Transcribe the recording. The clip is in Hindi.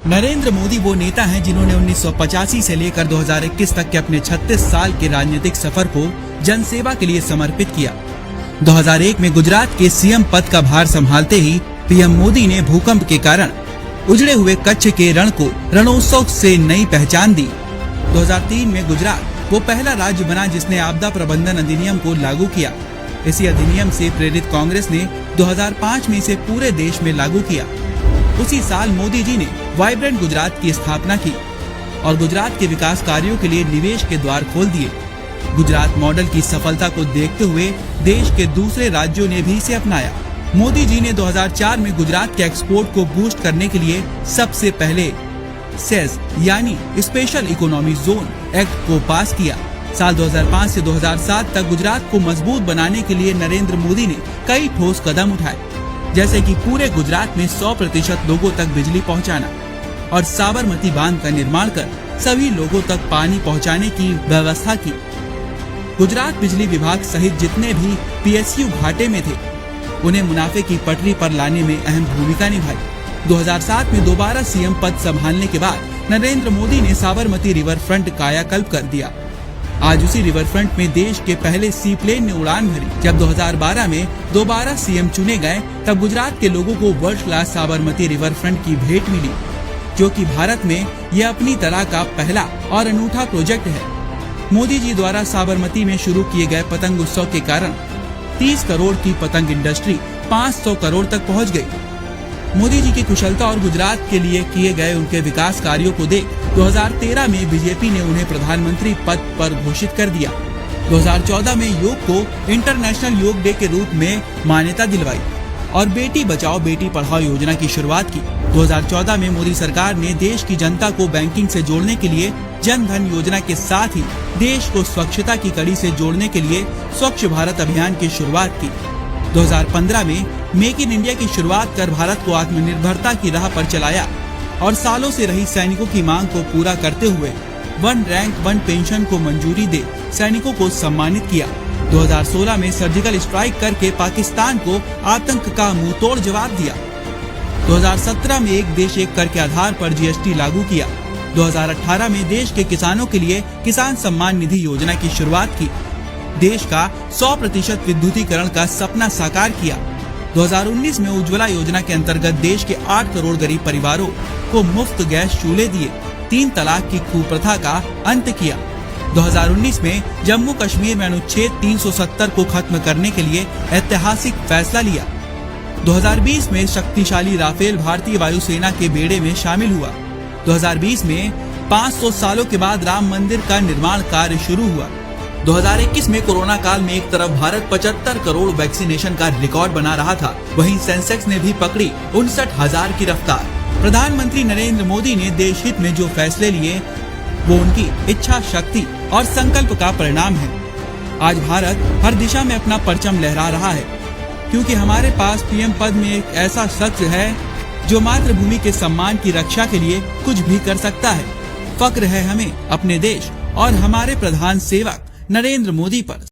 नरेंद्र मोदी वो नेता हैं जिन्होंने 1985 से लेकर 2021 तक के अपने 36 साल के राजनीतिक सफर को जनसेवा के लिए समर्पित किया। 2001 में गुजरात के सीएम पद का भार संभालते ही पीएम मोदी ने भूकंप के कारण उजड़े हुए कच्छ के रण को रणोत्सव से नई पहचान दी। 2003 में गुजरात वो पहला राज्य बना जिसने आपदा प्रबंधन अधिनियम को लागू किया। इसी अधिनियम से प्रेरित कांग्रेस ने 2005 में इसे पूरे देश में लागू किया। उसी साल मोदी जी ने वाइब्रेंट गुजरात की स्थापना की और गुजरात के विकास कार्यों के लिए निवेश के द्वार खोल दिए। गुजरात मॉडल की सफलता को देखते हुए देश के दूसरे राज्यों ने भी इसे अपनाया। मोदी जी ने 2004 में गुजरात के एक्सपोर्ट को बूस्ट करने के लिए सबसे पहले सेज यानी स्पेशल इकोनॉमिक जोन एक्ट को पास किया। साल 2005 से 2007 तक गुजरात को मजबूत बनाने के लिए नरेंद्र मोदी ने कई ठोस कदम उठाए, जैसे कि पूरे गुजरात में 100% लोगों तक बिजली पहुंचाना और साबरमती बांध का निर्माण कर सभी लोगों तक पानी पहुंचाने की व्यवस्था की। गुजरात बिजली विभाग सहित जितने भी पीएसयू घाटे में थे उन्हें मुनाफे की पटरी पर लाने में अहम भूमिका निभाई। 2007 में दोबारा सीएम पद संभालने के बाद नरेंद्र मोदी ने साबरमती रिवर फ्रंट कायाकल्प कर दिया। आज उसी रिवर फ्रंट में देश के पहले सी प्लेन ने उड़ान भरी। जब 2012 में दोबारा सीएम चुने गए तब गुजरात के लोगों को world class Sabarmati river front की भेंट मिली, जो कि भारत में यह अपनी तरह का पहला और अनूठा प्रोजेक्ट है। मोदी जी द्वारा साबरमती में शुरू किए गए पतंग उत्सव के कारण 30 करोड़ की पतंग इंडस्ट्री 500 करोड़ तक पहुंच गई। मोदी जी की कुशलता और गुजरात के लिए किए गए उनके विकास कार्यों को देख 2013 में बीजेपी ने उन्हें प्रधानमंत्री पद पर घोषित कर दिया। 2014 में योग को इंटरनेशनल योग डे के रूप में मान्यता दिलवाई और बेटी बचाओ बेटी पढ़ाओ योजना की शुरुआत की। 2014 में मोदी सरकार ने देश की जनता को बैंकिंग से जोड़ने के लिए जन धन योजना के साथ ही देश को स्वच्छता की कड़ी से जोड़ने के लिए स्वच्छ भारत अभियान की शुरुआत की। 2015 में मेक इन इंडिया की शुरुआत कर भारत को आत्मनिर्भरता की राह पर चलाया और सालों से रही सैनिकों की मांग को पूरा करते हुए 1 रैंक 1 पेंशन को मंजूरी दे सैनिकों को सम्मानित किया। 2016 में सर्जिकल स्ट्राइक करके पाकिस्तान को आतंक का मुंहतोड़ जवाब दिया। 2017 में एक देश एक कर के आधार पर जीएसटी लागू किया। 2018 में देश के किसानों के लिए किसान सम्मान निधि योजना की शुरुआत की। देश का 100% विद्युतीकरण का सपना साकार किया। 2019 में उज्ज्वला योजना के अंतर्गत देश के 8 करोड़ गरीब परिवारों को मुफ्त गैस चूल्हे दिए। 3 तलाक की कुप्रथा का अंत किया। 2019 में जम्मू कश्मीर में अनुच्छेद 370 को खत्म करने के लिए ऐतिहासिक फैसला लिया। 2020 में शक्तिशाली राफेल भारतीय वायुसेना के बेड़े में शामिल हुआ। 2020 में 500 सालों के बाद राम मंदिर का निर्माण कार्य शुरू हुआ। 2021 में कोरोना काल में एक तरफ भारत 75 करोड़ वैक्सीनेशन का रिकॉर्ड बना रहा था, वहीं सेंसेक्स ने भी पकड़ी 59,000 की रफ्तार। प्रधानमंत्री नरेंद्र मोदी ने देश हित में जो फैसले लिए वो उनकी इच्छा शक्ति और संकल्प का परिणाम है। आज भारत हर दिशा में अपना परचम लहरा रहा है, क्योंकि हमारे पास पीएम पद में एक ऐसा शख्स है जो मातृभूमि के सम्मान की रक्षा के लिए कुछ भी कर सकता है। फक्र है हमें अपने देश और हमारे प्रधान सेवक नरेंद्र मोदी पर।